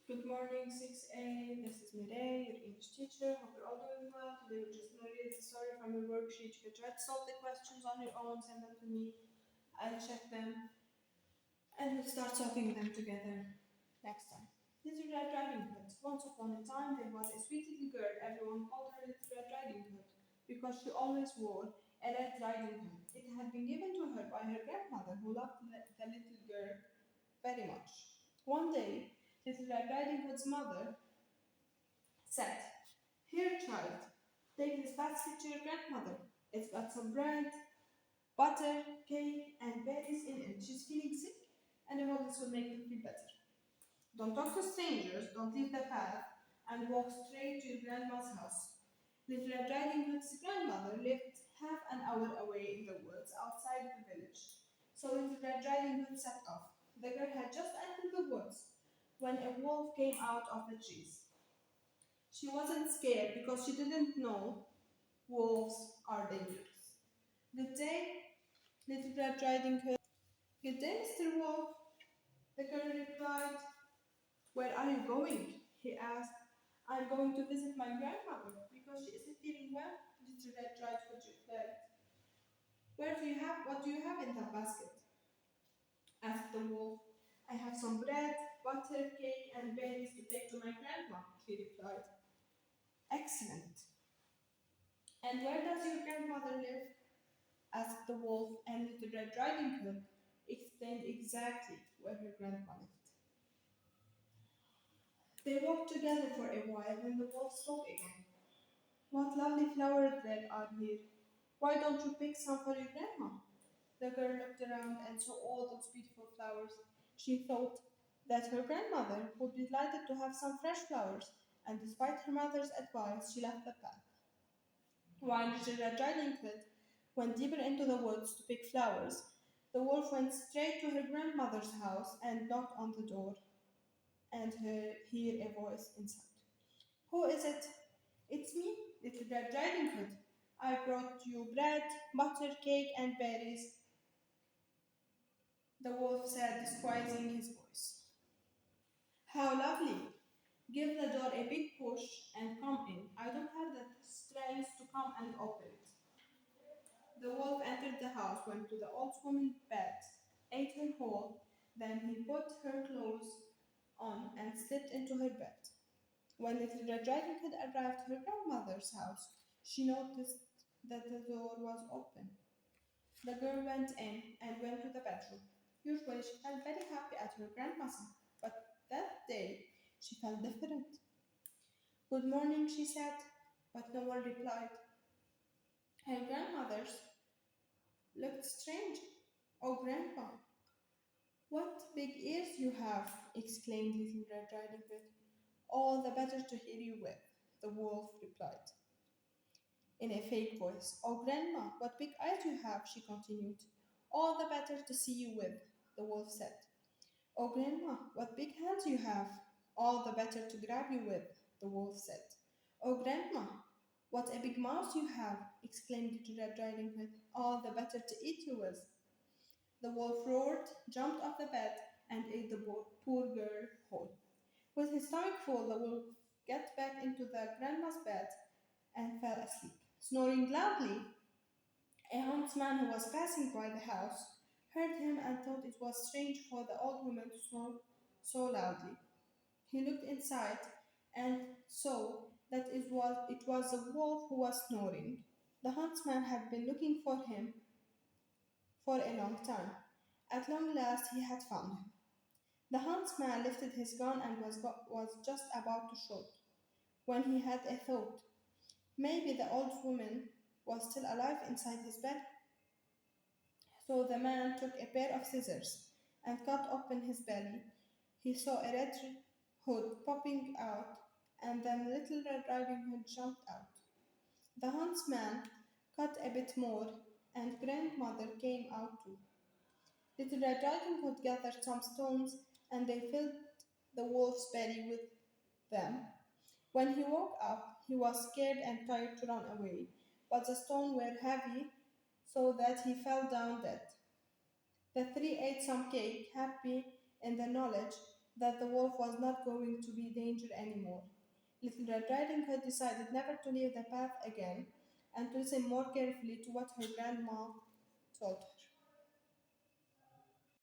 Good morning, 6A. This is Mireille, your English teacher. Hope you're all doing well. Today we're just going to read the story from your worksheet. You can try to solve the questions on your own, send them to me. I'll check them and we'll start solving them together next time. Little Red Riding Hood. Once upon a time, there was a sweet little girl. Everyone called her Little Red Riding Hood because she always wore a red riding hood. It had been given to her by her grandmother, who loved the little girl very much. One day, Little Red Riding Hood's mother said, "Here, child, take this basket to your grandmother. It's got some bread, butter, cake, and berries in it. She's feeling sick, and I hope this will make her feel better. Don't talk to strangers, don't leave the path, and walk straight to your grandma's house." Little Red Riding Hood's grandmother lived half an hour away in the woods outside the village. So Little Red Riding Hood set off. The girl had just entered the woods when a wolf came out of the trees. She wasn't scared because she didn't know wolves are dangerous. "Good day, Little Red Riding Hood." "Good day, Mr. Wolf," the girl replied. "Where are you going?" he asked. "I'm going to visit my grandmother because she isn't feeling well," Little Red Riding Hood replied. What do you have in that basket?" asked the wolf. "I have some bread, butter, cake, and berries to take to my grandma," she replied. "Excellent. And where does your grandmother live?" asked the wolf, and Little Red Riding Hood explained exactly where her grandma lived. They walked together for a while, then the wolf spoke again. "What lovely flowers there are here. Why don't you pick some for your grandma?" The girl looked around and saw all those beautiful flowers. She thought that her grandmother would be delighted to have some fresh flowers, and despite her mother's advice, she left the path. While Little Red Riding Hood went deeper into the woods to pick flowers, the wolf went straight to her grandmother's house and knocked on the door and heard a voice inside. "Who is it?" "It's me, Little Red Riding Hood. I brought you bread, butter, cake, and berries," the wolf said, disguising his voice. "How lovely! Give the door a big push and come in. I don't have the strength to come and open it." The wolf entered the house, went to the old woman's bed, ate her whole, then he put her clothes on and slipped into her bed. When Little Red Riding Hood arrived at her grandmother's house, she noticed that the door was open. The girl went in and went to the bedroom. Usually she felt very happy at her grandma's, but that day she felt different. "Good morning," she said, but no one replied. Her grandmother's looked strange. "Oh, Grandpa, what big ears you have!" exclaimed Little Red Riding Hood. "All the better to hear you with," the wolf replied in a fake voice. "Oh, Grandma, what big eyes you have!" she continued. "All the better to see you with," the wolf said. "Oh, Grandma, what big hands you have!" "All the better to grab you with," the wolf said. "Oh, Grandma, what a big mouth you have!" exclaimed Little Red Riding Hood. "All the better to eat you with." The wolf roared, jumped off the bed, and ate the poor girl whole. With his stomach full, the wolf got back into the grandma's bed and fell asleep. Snoring loudly, a huntsman who was passing by the house heard him and thought it was strange for the old woman to snore so loudly. He looked inside and saw that it was the wolf who was snoring. The huntsman had been looking for him for a long time. At long last he had found him. The huntsman lifted his gun and was just about to shoot when he had a thought. Maybe the old woman was still alive inside his bed. So the man took a pair of scissors and cut open his belly. He saw a red hood popping out, and then Little Red Riding Hood jumped out. The huntsman cut a bit more, and grandmother came out too. Little Red Riding Hood gathered some stones, and they filled the wolf's belly with them. When he woke up, he was scared and tried to run away, but the stones were heavy, so that he fell down dead. The three ate some cake, happy in the knowledge that the wolf was not going to be danger anymore. Little Red Riding Hood decided never to leave the path again and to listen more carefully to what her grandma told her.